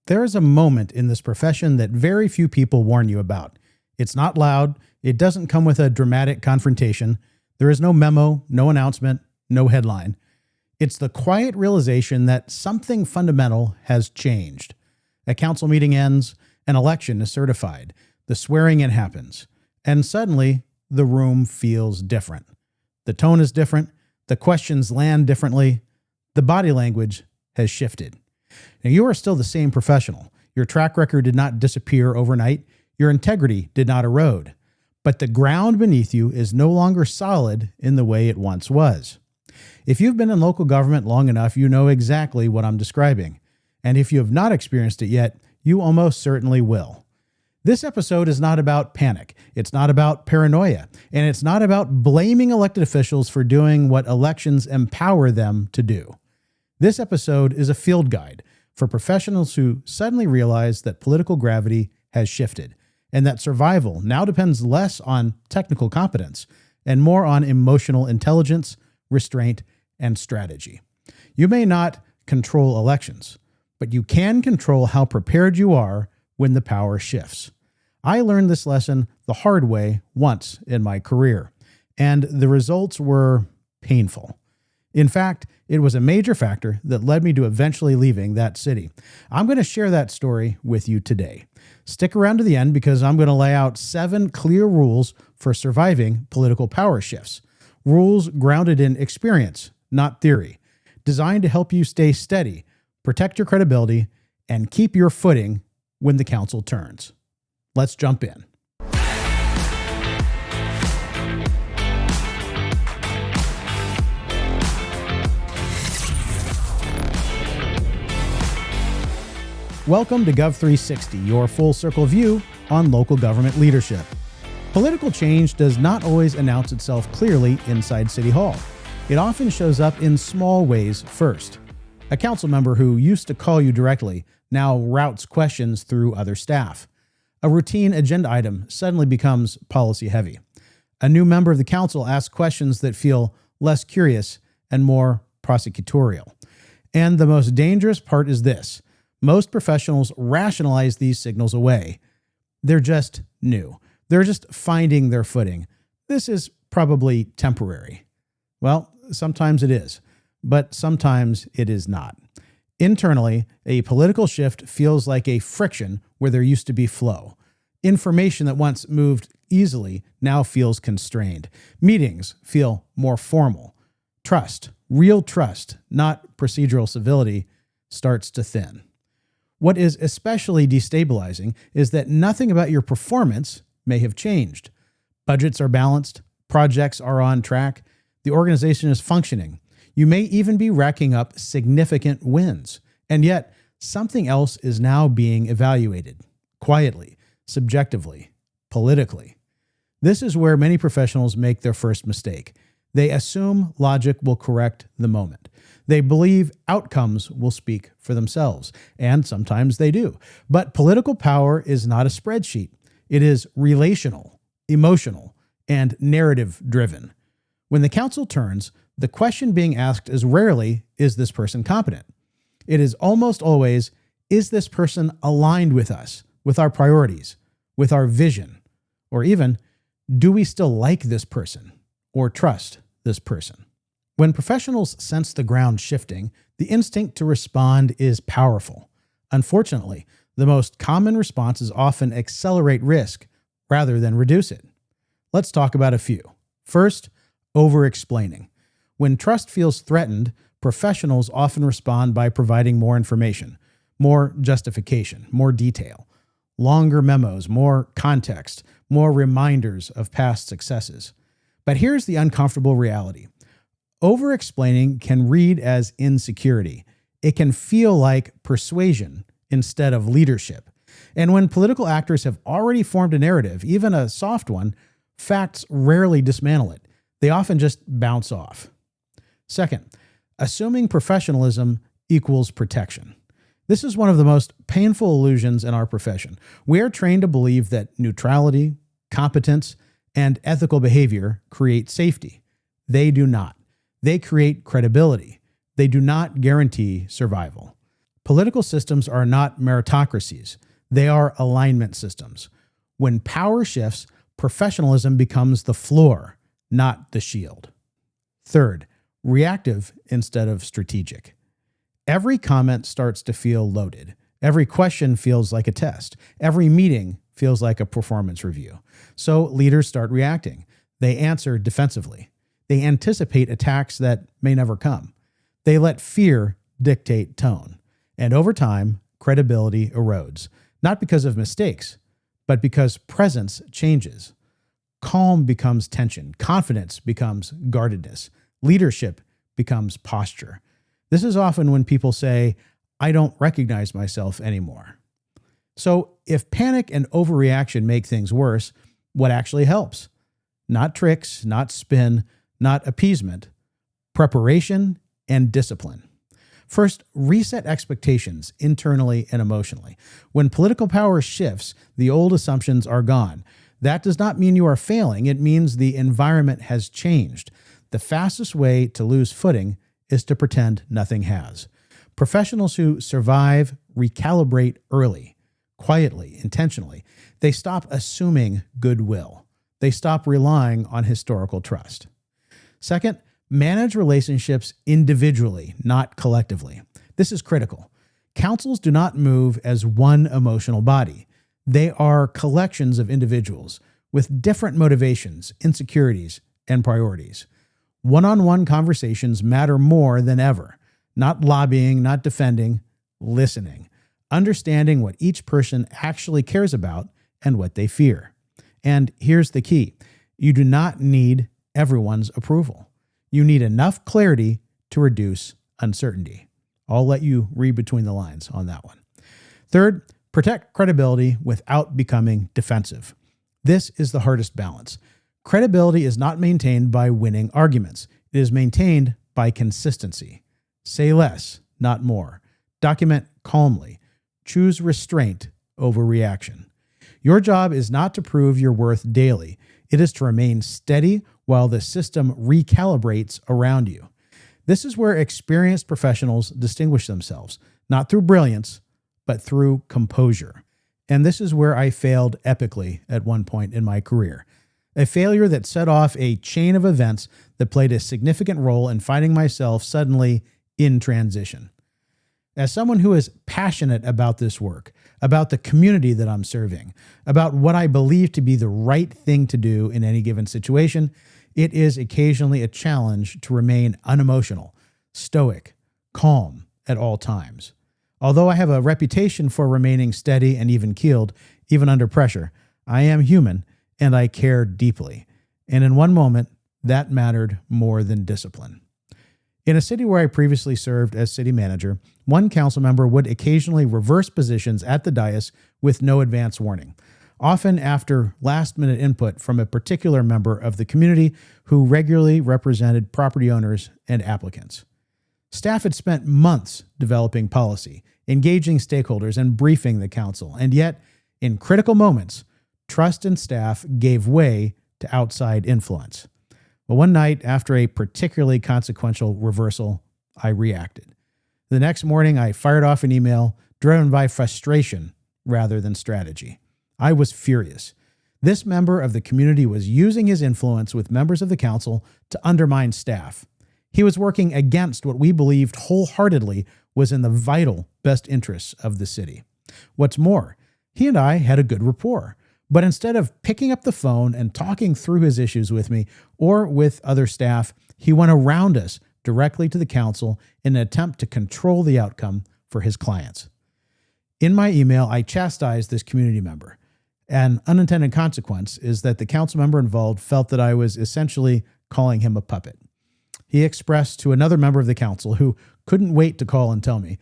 There is a moment in this profession that very few people warn you about. It's not loud. It doesn't come with a dramatic confrontation. There is no memo, no announcement, no headline. It's the quiet realization that something fundamental has changed. A council meeting ends, an election is certified, the swearing-in happens, and suddenly the room feels different. The tone is different, the questions land differently, the body language has shifted. Now, you are still the same professional. Your track record did not disappear overnight. Your integrity did not erode. But the ground beneath you is no longer solid in the way it once was. If you've been in local government long enough, you know exactly what I'm describing. And if you have not experienced it yet, you almost certainly will. This episode is not about panic. It's not about paranoia. And it's not about blaming elected officials for doing what elections empower them to do. This episode is a field guide for professionals who suddenly realize that political gravity has shifted and that survival now depends less on technical competence and more on emotional intelligence, restraint, and strategy. You may not control elections, but you can control how prepared you are when the power shifts. I learned this lesson the hard way once in my career, and the results were painful. In fact, it was a major factor that led me to eventually leaving that city. I'm going to share that story with you today. Stick around to the end because I'm going to lay out 7 clear rules for surviving political power shifts. Rules grounded in experience, not theory, designed to help you stay steady, protect your credibility, and keep your footing when the council turns. Let's jump in. Welcome to Gov360, your full circle view on local government leadership. Political change does not always announce itself clearly inside City Hall. It often shows up in small ways first. A council member who used to call you directly now routes questions through other staff. A routine agenda item suddenly becomes policy heavy. A new member of the council asks questions that feel less curious and more prosecutorial. And the most dangerous part is this. Most professionals rationalize these signals away. They're just new. They're just finding their footing. This is probably temporary. Well, sometimes it is, but sometimes it is not. Internally, a political shift feels like a friction where there used to be flow. Information that once moved easily now feels constrained. Meetings feel more formal. Trust, real trust, not procedural civility, starts to thin. What is especially destabilizing is that nothing about your performance may have changed. Budgets are balanced, projects are on track, the organization is functioning. You may even be racking up significant wins, and yet something else is now being evaluated, quietly, subjectively, politically. This is where many professionals make their first mistake. They assume logic will correct the moment. They believe outcomes will speak for themselves, and sometimes they do. But political power is not a spreadsheet. It is relational, emotional, and narrative-driven. When the council turns, the question being asked is rarely, is this person competent? It is almost always, is this person aligned with us, with our priorities, with our vision? Or even, do we still like this person or trust this person? When professionals sense the ground shifting, the instinct to respond is powerful. Unfortunately, the most common response is often accelerate risk rather than reduce it. Let's talk about a few. First, over-explaining. When trust feels threatened, professionals often respond by providing more information, more justification, more detail, longer memos, more context, more reminders of past successes. But here's the uncomfortable reality. Over-explaining can read as insecurity. It can feel like persuasion instead of leadership. And when political actors have already formed a narrative, even a soft one, facts rarely dismantle it. They often just bounce off. Second, assuming professionalism equals protection. This is one of the most painful illusions in our profession. We are trained to believe that neutrality, competence, and ethical behavior create safety. They do not. They create credibility. They do not guarantee survival. Political systems are not meritocracies. They are alignment systems. When power shifts, professionalism becomes the floor, not the shield. Third, reactive instead of strategic. Every comment starts to feel loaded. Every question feels like a test. Every meeting feels like a performance review. So leaders start reacting. They answer defensively. They anticipate attacks that may never come. They let fear dictate tone. And over time, credibility erodes, not because of mistakes, but because presence changes. Calm becomes tension. Confidence becomes guardedness. Leadership becomes posture. This is often when people say, "I don't recognize myself anymore." So if panic and overreaction make things worse, what actually helps? Not tricks, not spin, not appeasement, preparation and discipline. First, reset expectations internally and emotionally. When political power shifts, the old assumptions are gone. That does not mean you are failing. It means the environment has changed. The fastest way to lose footing is to pretend nothing has. Professionals who survive recalibrate early, quietly, intentionally. They stop assuming goodwill. They stop relying on historical trust. Second, manage relationships individually, not collectively. This is critical. Councils do not move as one emotional body. They are collections of individuals with different motivations, insecurities, and priorities. One-on-one conversations matter more than ever. Not lobbying, not defending, listening. Understanding what each person actually cares about and what they fear. And here's the key. You do not need everyone's approval. You need enough clarity to reduce uncertainty. I'll let you read between the lines on that one. Third, protect credibility without becoming defensive. This is the hardest balance. Credibility is not maintained by winning arguments. It is maintained by consistency. Say less, not more. Document calmly. Choose restraint over reaction. Your job is not to prove your worth daily. It is to remain steady while the system recalibrates around you. This is where experienced professionals distinguish themselves, not through brilliance, but through composure. And this is where I failed epically at one point in my career. A failure that set off a chain of events that played a significant role in finding myself suddenly in transition. As someone who is passionate about this work, about the community that I'm serving, about what I believe to be the right thing to do in any given situation, it is occasionally a challenge to remain unemotional, stoic, calm at all times. Although I have a reputation for remaining steady and even-keeled, even under pressure, I am human and I care deeply. And in one moment, that mattered more than discipline. In a city where I previously served as city manager, one council member would occasionally reverse positions at the dais with no advance warning, often after last-minute input from a particular member of the community who regularly represented property owners and applicants. Staff had spent months developing policy, engaging stakeholders, and briefing the council, and yet, in critical moments, trust in staff gave way to outside influence. Well, one night, after a particularly consequential reversal, I reacted. The next morning, I fired off an email driven by frustration rather than strategy. I was furious. This member of the community was using his influence with members of the council to undermine staff. He was working against what we believed wholeheartedly was in the vital best interests of the city. What's more, he and I had a good rapport. But instead of picking up the phone and talking through his issues with me or with other staff, he went around us directly to the council in an attempt to control the outcome for his clients. In my email, I chastised this community member. An unintended consequence is that the council member involved felt that I was essentially calling him a puppet. He expressed to another member of the council, who couldn't wait to call and tell me,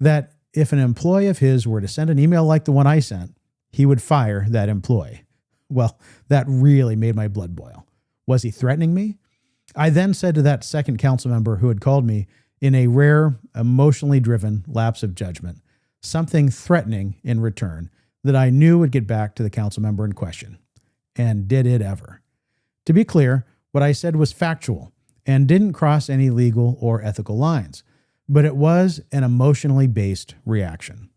that if an employee of his were to send an email like the one I sent, he would fire that employee. Well, that really made my blood boil. Was he threatening me? I then said to that second council member who had called me, in a rare, emotionally driven lapse of judgment, something threatening in return that I knew would get back to the council member in question. And did it ever? To be clear, what I said was factual and didn't cross any legal or ethical lines. but it was an emotionally based reaction.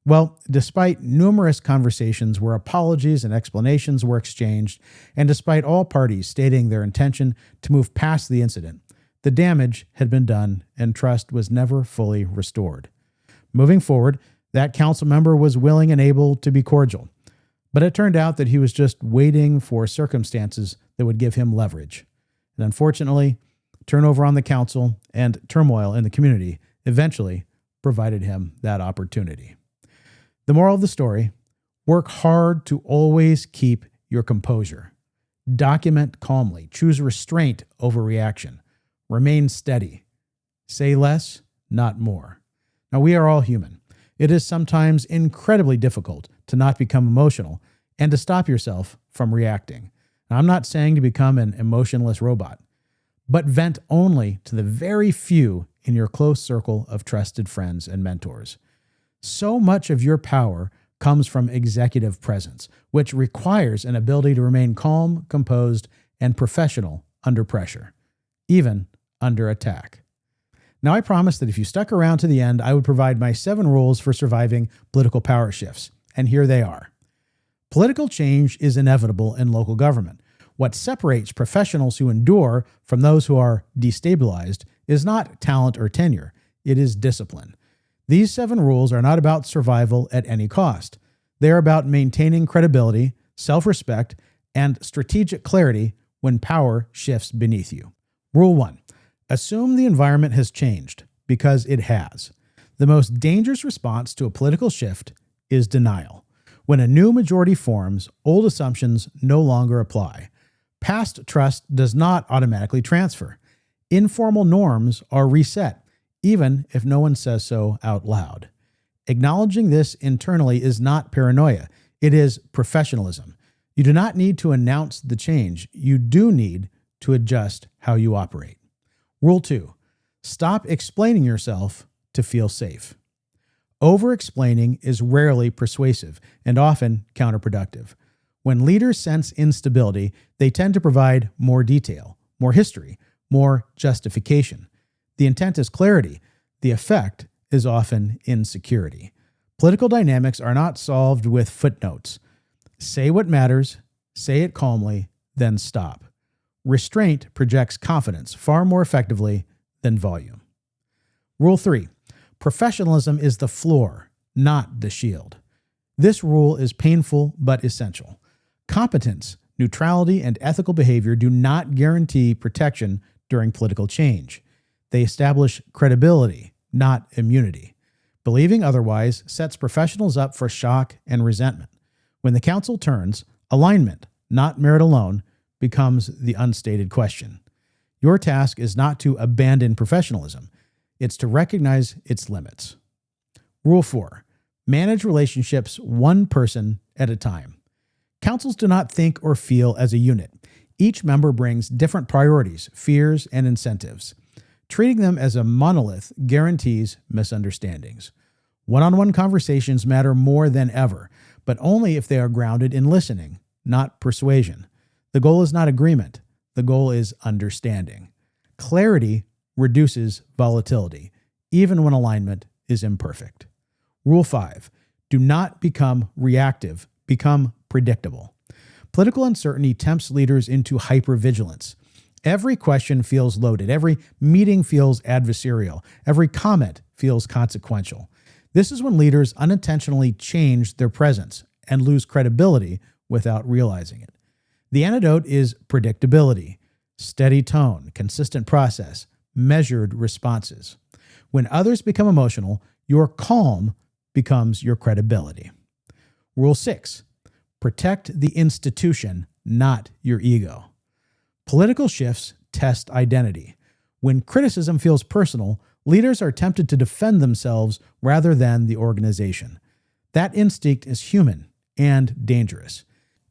Well, despite numerous conversations where apologies and explanations were exchanged, and despite all parties stating their intention to move past the incident, the damage had been done and trust was never fully restored. Moving forward, that council member was willing and able to be cordial, but it turned out that he was just waiting for circumstances that would give him leverage. And unfortunately, turnover on the council and turmoil in the community eventually provided him that opportunity. The moral of the story: work hard to always keep your composure. Document calmly. Choose restraint over reaction. Remain steady. Say less, not more. Now, we are all human. It is sometimes incredibly difficult to not become emotional and to stop yourself from reacting. Now, I'm not saying to become an emotionless robot, but vent only to the very few in your close circle of trusted friends and mentors. So much of your power comes from executive presence, which requires an ability to remain calm, composed, and professional under pressure, even under attack. Now, I promised that if you stuck around to the end, I would provide my 7 rules for surviving political power shifts, and here they are. Political change is inevitable in local government. What separates professionals who endure from those who are destabilized is not talent or tenure, it is discipline. These 7 rules are not about survival at any cost. They are about maintaining credibility, self-respect, and strategic clarity when power shifts beneath you. Rule 1. Assume the environment has changed, because it has. The most dangerous response to a political shift is denial. When a new majority forms, old assumptions no longer apply. Past trust does not automatically transfer. Informal norms are reset, even if no one says so out loud. Acknowledging this internally is not paranoia. It is professionalism. You do not need to announce the change. You do need to adjust how you operate. Rule 2. Stop explaining yourself to feel safe. Over-explaining is rarely persuasive and often counterproductive. When leaders sense instability, they tend to provide more detail, more history, more justification. The intent is clarity. The effect is often insecurity. Political dynamics are not solved with footnotes. Say what matters, say it calmly, then stop. Restraint projects confidence far more effectively than volume. Rule 3. Professionalism is the floor, not the shield. This rule is painful but essential. Competence, neutrality, and ethical behavior do not guarantee protection during political change. They establish credibility, not immunity. Believing otherwise sets professionals up for shock and resentment. When the council turns, alignment, not merit alone, becomes the unstated question. Your task is not to abandon professionalism. It's to recognize its limits. Rule 4. Manage relationships one person at a time. Councils do not think or feel as a unit. Each member brings different priorities, fears, and incentives. Treating them as a monolith guarantees misunderstandings. One-on-one conversations matter more than ever, but only if they are grounded in listening, not persuasion. The goal is not agreement. The goal is understanding. Clarity reduces volatility, even when alignment is imperfect. Rule 5. Do not become reactive. Become predictable. Political uncertainty tempts leaders into hypervigilance. Every question feels loaded. Every meeting feels adversarial. Every comment feels consequential. This is when leaders unintentionally change their presence and lose credibility without realizing it. The antidote is predictability, steady tone, consistent process, measured responses. When others become emotional, your calm becomes your credibility. Rule 6. Protect the institution, not your ego. Political shifts test identity. When criticism feels personal, leaders are tempted to defend themselves rather than the organization. That instinct is human and dangerous.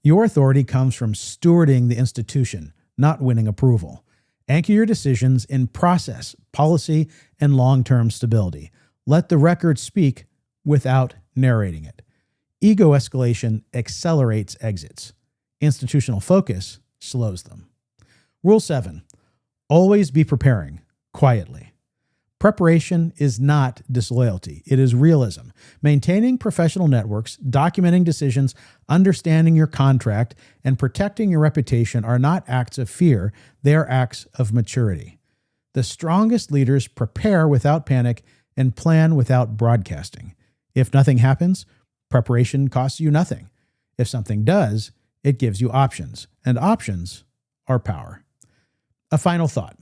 Your authority comes from stewarding the institution, not winning approval. Anchor your decisions in process, policy, and long-term stability. Let the record speak without narrating it. Ego escalation accelerates exits. Institutional focus slows them. Rule 7. Always be preparing, quietly. Preparation is not disloyalty. It is realism. Maintaining professional networks, documenting decisions, understanding your contract, and protecting your reputation are not acts of fear. They are acts of maturity. The strongest leaders prepare without panic and plan without broadcasting. If nothing happens, preparation costs you nothing. If something does, it gives you options, and options are power. A final thought.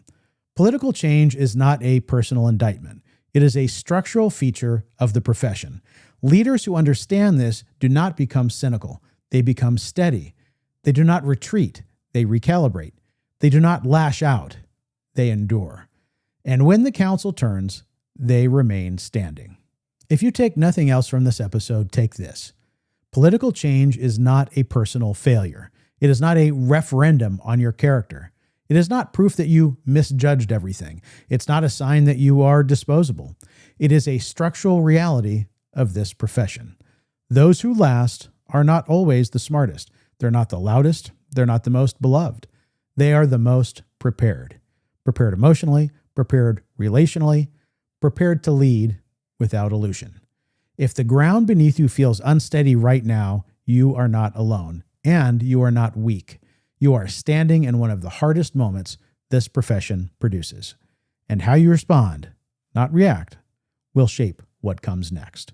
Political change is not a personal indictment. It is a structural feature of the profession. Leaders who understand this do not become cynical. They become steady. They do not retreat. They recalibrate. They do not lash out. They endure. And when the council turns, they remain standing. If you take nothing else from this episode, take this. Political change is not a personal failure. It is not a referendum on your character. It is not proof that you misjudged everything. It's not a sign that you are disposable. It is a structural reality of this profession. Those who last are not always the smartest. They're not the loudest. They're not the most beloved. They are the most prepared. Prepared emotionally, prepared relationally, prepared to lead without illusion. If the ground beneath you feels unsteady right now, you are not alone, and you are not weak. You are standing in one of the hardest moments this profession produces. And how you respond, not react, will shape what comes next.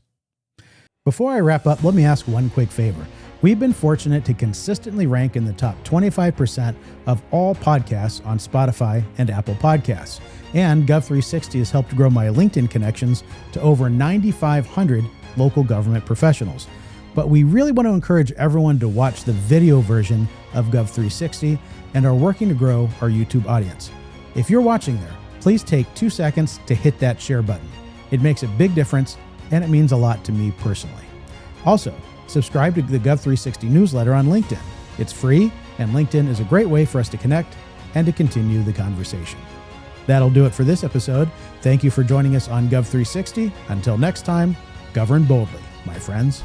Before I wrap up, let me ask one quick favor. We've been fortunate to consistently rank in the top 25% of all podcasts on Spotify and Apple Podcasts. And Gov360 has helped grow my LinkedIn connections to over 9,500 local government professionals. But we really want to encourage everyone to watch the video version of Gov360 and are working to grow our YouTube audience. If you're watching there, please take 2 seconds to hit that share button. It makes a big difference, and it means a lot to me personally. Also, subscribe to the Gov360 newsletter on LinkedIn. It's free, and LinkedIn is a great way for us to connect and to continue the conversation. That'll do it for this episode. Thank you for joining us on Gov360. Until next time, govern boldly, my friends.